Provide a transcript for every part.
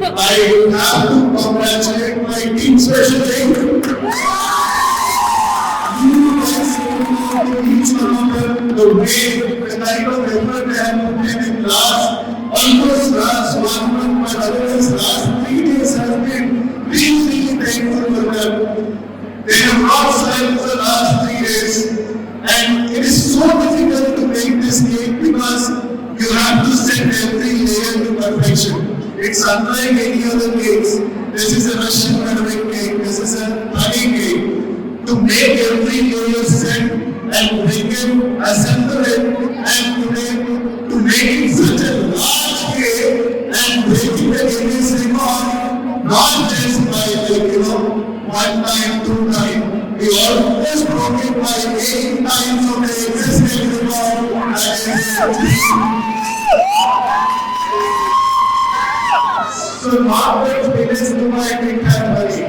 I have to congratulate my team, especially each one of them, the way, the kind of effort they have put in last, almost last 1 month, but otherwise last 3 days has been really thankful for them. They have not slept for the last 3 days, and it is so difficult to make this cake because you have to set every layer to perfection. It's unlike any other cakes. This is a Russian Arabic cake. This is a honey cake. To make every layer set and bring it, assemble it, and to make it such a large cake and breaking the Guinness record, not just by one time, 2 times. We almost broke it by 8 times of the existing record. So not that Guinness might be money.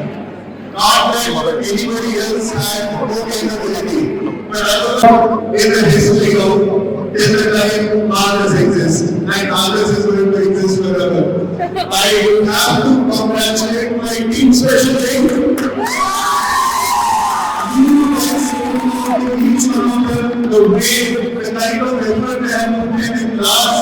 Not that anybody else had no capability, but otherwise in the history of till the time Mars exists, and Mars is going to exist forever. I have to congratulate my team, especially each one of them, the way, the kind of effort they have put in last,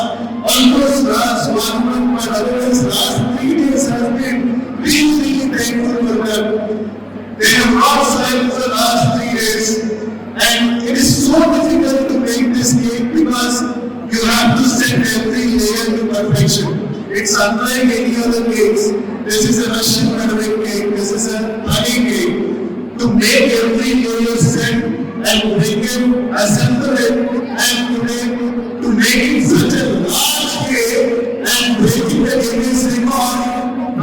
almost last 1 month, but otherwise last 3 days has been really thankful for them. They have not slept for the last 3 days, and it is so difficult to make this cake because you have to set every layer to perfection. It's unlike any other cakes. This is a Russian Arabic cake. This is a honey cake. To make every layer set and bring it, assemble it, and to make it such a large cake and breaking the Guinness record,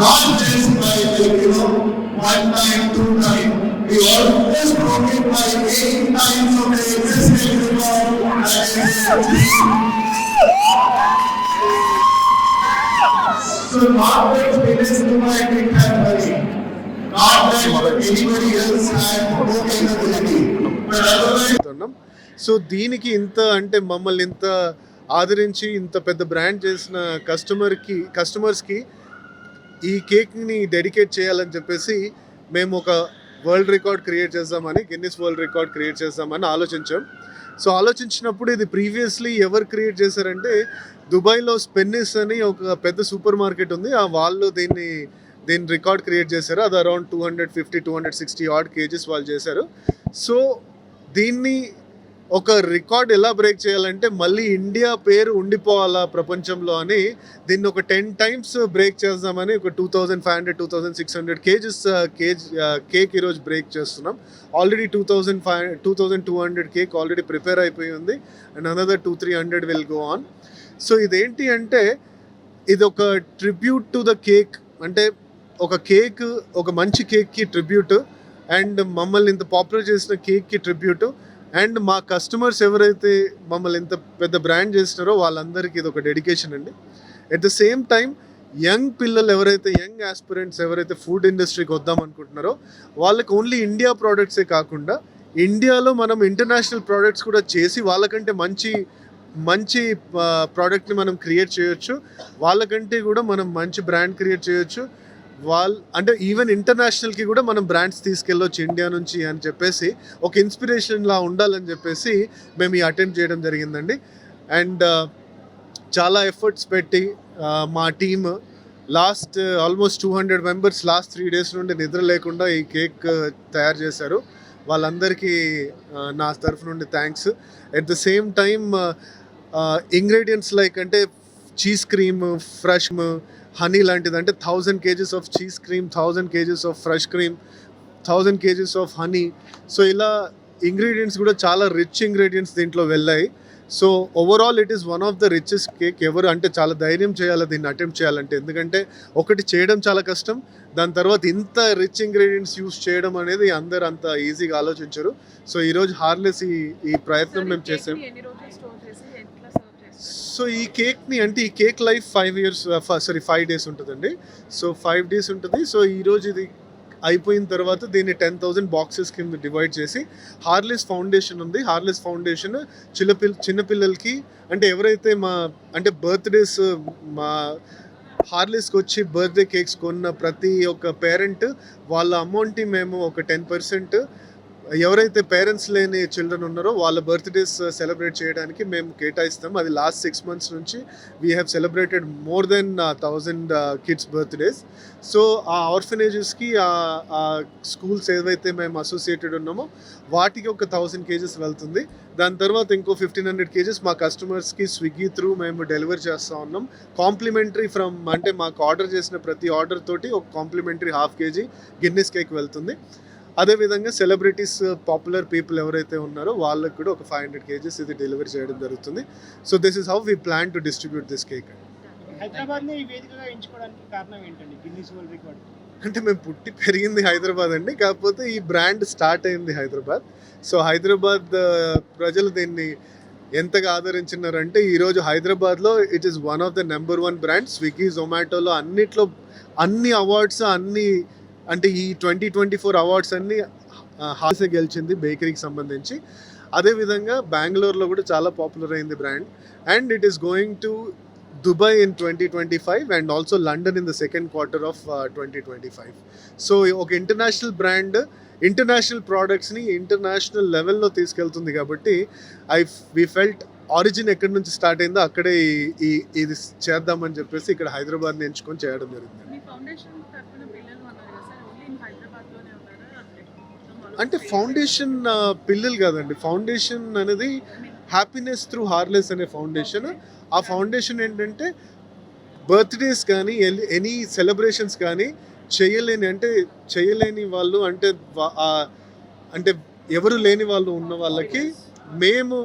not just by 1 time, 2 times. We almost broke it by 8 times of the existing record. So not that Guinness might be money. Not that anybody else had no capability, but otherwise. So దీనికి ఇంత అంటే మమ్మల్ని ఇంత ఆదరించి ఇంత పెద్ద brand చేసిన కస్టమర్స్కి ఈ కేక్ని డెడికేట్ చేయాలని చెప్పేసి మేము ఒక వరల్డ్ రికార్డ్ క్రియేట్ చేద్దామని గిన్నిస్ వరల్డ్ రికార్డ్ క్రియేట్ చేద్దామని ఆలోచించాం. సో ఆలోచించినప్పుడు ఇది ప్రీవియస్లీ ఎవరు క్రియేట్ చేశారంటే దుబాయ్లో స్పెన్నిస్ అని ఒక పెద్ద సూపర్ మార్కెట్ ఉంది, ఆ వాళ్ళు దీన్ని రికార్డ్ క్రియేట్ చేశారు. అది అరౌండ్ 250-260 ఆడ్ కేజీస్ వాళ్ళు చేశారు. సో దీన్ని ఒక రికార్డ్ ఎలా బ్రేక్ చేయాలంటే మళ్ళీ ఇండియా పేరు ఉండిపోవాలా ప్రపంచంలో అని దీన్ని ఒక 10 times బ్రేక్ చేద్దామని ఒక 2500-2600 కేక్ ఈరోజు బ్రేక్ చేస్తున్నాం. ఆల్రెడీ 2200 కేక్ ఆల్రెడీ ప్రిపేర్ అయిపోయి ఉంది, and another 200-300 will go on. So ఇదేంటి అంటే ఇది ఒక ట్రిబ్యూట్ టు ద కేక్, అంటే ఒక మంచి కేక్కి ట్రిబ్యూట్, అండ్ మమ్మల్ని ఇంత పాపులర్ చేసిన కేక్కి ట్రిబ్యూట్, అండ్ మా కస్టమర్స్ ఎవరైతే మమ్మల్ని ఇంత పెద్ద బ్రాండ్ చేస్తున్నారో వాళ్ళందరికీ ఇది ఒక డెడికేషన్ అండి. At the same time young పిల్లలు ఎవరైతే యంగ్ ఆస్పిరెంట్స్ ఎవరైతే ఫుడ్ ఇండస్ట్రీకి వద్దాం అనుకుంటున్నారో వాళ్ళకి ఓన్లీ ఇండియా ప్రోడక్ట్సే కాకుండా ఇండియాలో మనం ఇంటర్నేషనల్ ప్రోడక్ట్స్ కూడా చేసి వాళ్ళకంటే మంచి ప్రోడక్ట్ని మనం క్రియేట్ చేయొచ్చు, వాళ్ళకంటే కూడా మనం మంచి బ్రాండ్ క్రియేట్ చేయొచ్చు. అంటే ఈవెన్ ఇంటర్నేషనల్కి కూడా మనం బ్రాండ్స్ తీసుకెళ్ళొచ్చు ఇండియా నుంచి అని చెప్పేసి ఒక ఇన్స్పిరేషన్లా ఉండాలని చెప్పేసి మేము ఈ అటెంప్ట్ చేయడం జరిగిందండి. అండ్ చాలా ఎఫర్ట్స్ పెట్టి మా team last almost 200 members last 3 days నుండి నిద్ర లేకుండా ఈ కేక్ తయారు చేశారు. వాళ్ళందరికీ నా తరఫు నుండి thanks. At the same time ingredients like అంటే చీజ్ క్రీమ్, ఫ్రెష్ హనీ లాంటిది, అంటే 1000 kgs of cheese cream, 1000 kgs of fresh cream, 1000 kgs of honey. So ఇలా ఇంగ్రీడియంట్స్ కూడా చాలా రిచ్ ఇంగ్రీడియంట్స్ దీంట్లో వెళ్ళాయి. So overall it is one of the richest cake. ఎవరు అంటే చాలా ధైర్యం చేయాలి దీన్ని అటెంప్ట్ చేయాలంటే, ఎందుకంటే ఒకటి చేయడం చాలా కష్టం, దాని తర్వాత ఇంత రిచ్ ఇంగ్రీడియంట్స్ యూస్ చేయడం అనేది అందరు అంత ఈజీగా ఆలోచించరు. సో ఈరోజు హార్లెస్ ఈ ప్రయత్నం మేము చేసాం. సో ఈ కేక్ని అంటే ఈ కేక్ లైఫ్ 5 days ఉంటుందండి. సో 5 days ఉంటుంది. సో ఈరోజు ఇది అయిపోయిన తర్వాత దీన్ని 10,000 బాక్సెస్ కింద డివైడ్ చేసి హార్లెస్ ఫౌండేషన్ ఉంది. హార్లెస్ ఫౌండేషన్ చిన్నపిల్లలకి, అంటే ఎవరైతే మా అంటే బర్త్డేస్ హార్లిస్కి వచ్చి బర్త్డే కేక్స్ కొన్న ప్రతి ఒక్క పేరెంట్ వాళ్ళ అమౌంట్ని మేము ఒక 10% ఎవరైతే పేరెంట్స్ లేని చిల్డ్రన్ ఉన్నారో వాళ్ళ బర్త్డేస్ సెలబ్రేట్ చేయడానికి మేము కేటాయిస్తాం. అది లాస్ట్ 6 months నుంచి we have celebrated more than 1000 kids birthdays. So ఆ ఆర్ఫనేజెస్కి ఆ స్కూల్స్ ఏవైతే మేము అసోసియేటెడ్ ఉన్నామో వాటికి ఒక 1000 kgs వెళ్తుంది. దాని తర్వాత ఇంకో 1500 kgs మా కస్టమర్స్కి స్విగ్గీ త్రూ మేము డెలివర్ చేస్తూ ఉన్నాం. కాంప్లిమెంటరీ ఫ్రమ్ అంటే మాకు ఆర్డర్ చేసిన ప్రతి ఆర్డర్ తోటి ఒక కాంప్లిమెంటరీ 1/2 kg గిన్నెస్ కేక్ వెళ్తుంది. అదేవిధంగా సెలబ్రిటీస్ పాపులర్ పీపుల్ ఎవరైతే ఉన్నారో వాళ్ళకి కూడా ఒక 500 kgs ఇది డెలివరీ చేయడం జరుగుతుంది. So this is how we plan to distribute this cake. హైదరాబాద్ని ఈ వేదికగా ఎంచుకోవడానికి కారణం ఏంటండి? గిన్నిస్ వరల్డ్ రికార్డ్ అంటే మేము పుట్టి పెరిగింది హైదరాబాద్ అండి, కాకపోతే ఈ బ్రాండ్ స్టార్ట్ అయింది హైదరాబాద్. సో హైదరాబాద్ ప్రజలు దీన్ని ఎంతగా ఆదరించినారంటే ఈరోజు హైదరాబాద్లో it is one of the number 1 brand. Swiggy, జొమాటోలో అన్నిట్లో అన్ని అవార్డ్స్ అన్ని అంటే ఈ 2024 అవార్డ్స్ అన్నీ హాసే గెలిచింది బేకరీకి సంబంధించి. అదేవిధంగా బెంగళూరులో కూడా చాలా పాపులర్ అయింది brand. And it is going to Dubai in 2025 and also London in the second quarter of 2025. So ఒక ఇంటర్నేషనల్ బ్రాండ్ ఇంటర్నేషనల్ ప్రోడక్ట్స్ని ఇంటర్నేషనల్ లెవెల్లో తీసుకెళ్తుంది కాబట్టి వి ఫెల్ట్ ఆరిజిన్ ఎక్కడి నుంచి స్టార్ట్ అయిందో అక్కడే ఇది చేద్దామని చెప్పేసి ఇక్కడ హైదరాబాద్ని ఎంచుకొని చేయడం జరిగింది. అంటే ఫౌండేషన్ పిల్లలు కాదండి, ఫౌండేషన్ అనేది హ్యాపీనెస్ త్రూ హార్లెస్ అనే ఫౌండేషన్. ఆ ఫౌండేషన్ ఏంటంటే బర్త్డేస్ కానీ ఎనీ సెలబ్రేషన్స్ కానీ చేయలేని వాళ్ళు అంటే ఎవరు లేని వాళ్ళు ఉన్న వాళ్ళకి మేము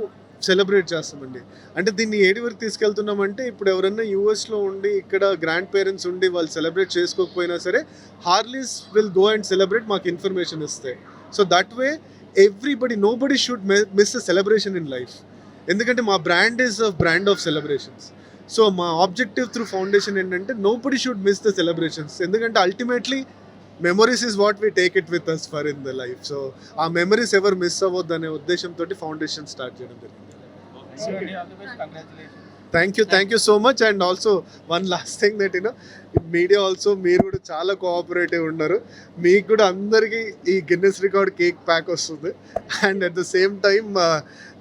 సెలబ్రేట్ చేస్తామండి. అంటే దీన్ని ఏడి వరకు తీసుకెళ్తున్నామంటే ఇప్పుడు ఎవరైనా యూఎస్లో ఉండి ఇక్కడ గ్రాండ్ పేరెంట్స్ ఉండి వాళ్ళు సెలబ్రేట్ చేసుకోకపోయినా సరే Harley's will go and celebrate, మాకు ఇన్ఫర్మేషన్ ఇస్తే. So that way nobody should miss a celebration in life. ఎందుకంటే మా brand is a brand of celebrations. So మా ఆబ్జెక్టివ్ త్రూ ఫౌండేషన్ ఏంటంటే nobody should miss the celebrations. ఎందుకంటే ultimately memories is what we take it with us for in the life. So ఆ memories ఎవరు miss అవ్వద్దు అనే ఉద్దేశంతో foundation start చేయడం జరిగింది. Thank you so much. And also one last thing that media also మీరు కూడా చాలా కోఆపరేటివ్ ఉన్నారు. మీకు కూడా అందరికీ ఈ గిన్నెస్ రికార్డ్ కేక్ ప్యాక్ వస్తుంది. And at the same time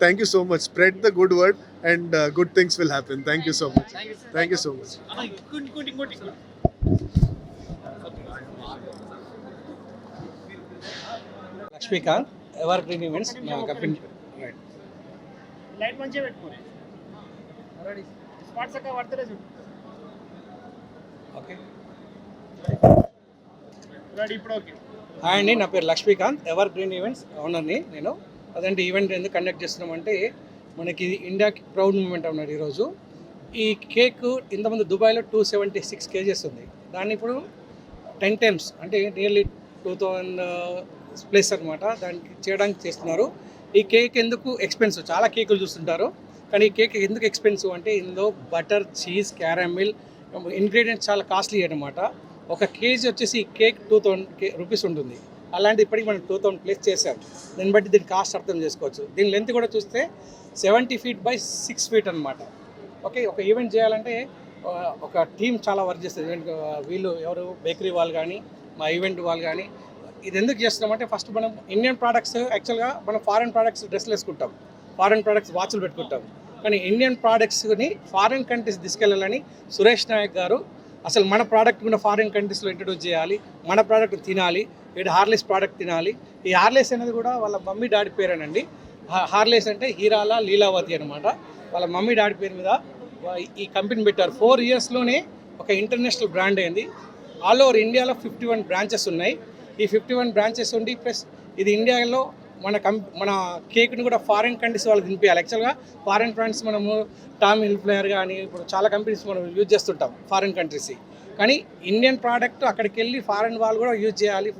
thank you so much. Spread the good word and good things will happen. Thank you so much. Thank you so much. Lakshmikant, evergreen events నా కంపెనీ. Light మంచిగా పెట్టుకోండి. Spots అక్క పడతలే చూడు. Okay, ready ఇప్పుడు. Okay. Hi అండి, నా పేరు లక్ష్మీకాంత్, ఎవర్ గ్రీన్ ఈవెంట్స్ ఓనర్ని నేను. అదంటే ఈవెంట్ ఎందుకు కండక్ట్ చేస్తున్నామంటే మనకి ఇండియాకి ప్రౌడ్ మూమెంట్ అన్నారు ఈరోజు. ఈ కేక్ ఇంతకుముందు దుబాయ్లో 276 kgs ఉంది. దాన్ని ఇప్పుడు 10 times అంటే నియర్లీ 2000 ప్లేస్ అనమాట దానికి చేయడానికి చేస్తున్నారు. ఈ కేక్ ఎందుకు ఎక్స్పెన్సివ్, చాలా కేకులు చూస్తుంటారు కానీ ఈ కేక్ ఎందుకు ఎక్స్పెన్సివ్ అంటే ఇందులో బటర్, చీజ్, క్యారమిల్ ఇంగ్రీడియంట్స్ చాలా కాస్ట్లీ అనమాట. ఒక కేజీ వచ్చేసి ఈ కేక్ 2000 రూపీస్ ఉంటుంది. అలాంటి ఇప్పటికి మనం 2000 ప్లేస్ చేసాం. దాన్ని బట్టి దీని కాస్ట్ అర్థం చేసుకోవచ్చు. దీని లెంత్ కూడా చూస్తే 70 feet by 6 feet అనమాట. ఓకే, ఒక ఈవెంట్ చేయాలంటే ఒక టీం చాలా వర్క్ చేస్తుంది. ఈవెంట్ వీళ్ళు ఎవరు బేకరీ వాళ్ళు కానీ మా ఈవెంట్ వాళ్ళు కానీ. ఇది ఎందుకు చేస్తున్నామంటే ఫస్ట్ మనం ఇండియన్ ప్రోడక్ట్స్ యాక్చువల్గా మనం ఫారెన్ ప్రోడక్ట్స్ డ్రెస్లు వేసుకుంటాం, ఫారెన్ ప్రోడక్ట్స్ వాచ్లు పెట్టుకుంటాం. కానీ ఇండియన్ ప్రోడక్ట్స్ని ఫారెన్ కంట్రీస్ తీసుకెళ్ళాలని సురేష్ నాయక్ గారు అసలు మన ప్రోడక్ట్ కూడా ఫారిన్ కంట్రీస్లో ఇంట్రడ్యూస్ చేయాలి, మన ప్రోడక్ట్ తినాలి, ఇది హార్లేస్ ప్రోడక్ట్ తినాలి. ఈ హార్లేస్ అనేది కూడా వాళ్ళ మమ్మీ డాడీ పేరేనండి. హార్లేస్ అంటే హీరాల లీలావతి అనమాట. వాళ్ళ మమ్మీ డాడీ పేరు మీద ఈ కంపెనీ పెట్టారు. 4 yearsలోనే ఒక ఇంటర్నేషనల్ బ్రాండ్ అయింది. ఆల్ ఓవర్ ఇండియాలో 51 బ్రాంచెస్ ఉన్నాయి. ఈ 51 బ్రాంచెస్ ఉండి ప్లస్ ఇది ఇండియాలో మన కేక్ని కూడా ఫారిన్ కంట్రీస్ వాళ్ళకి తినిపించాలి. యాక్చువల్గా ఫారిన్ బ్రాండ్స్ మనము టామ్ హిల్ఫ్లేయర్ కానీ ఇప్పుడు చాలా కంపెనీస్ మనం యూజ్ చేస్తుంటాం ఫారిన్ కంట్రీస్. కానీ ఇండియన్ ప్రోడక్ట్ అక్కడికి వెళ్ళి ఫారిన్ వాళ్ళు కూడా యూజ్ చేయాలి.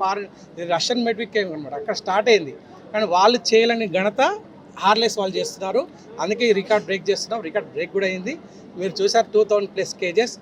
రష్యన్ మేడ్ కేక్ అనమాట అక్కడ స్టార్ట్ అయింది. కానీ వాళ్ళు చేయాలని ఘనత హార్లేస్ వాళ్ళు చేస్తున్నారు. అందుకే ఈ రికార్డ్ బ్రేక్ చేస్తున్నాం. రికార్డ్ బ్రేక్ కూడా అయింది. మీరు చూసారు 2000+ kgs.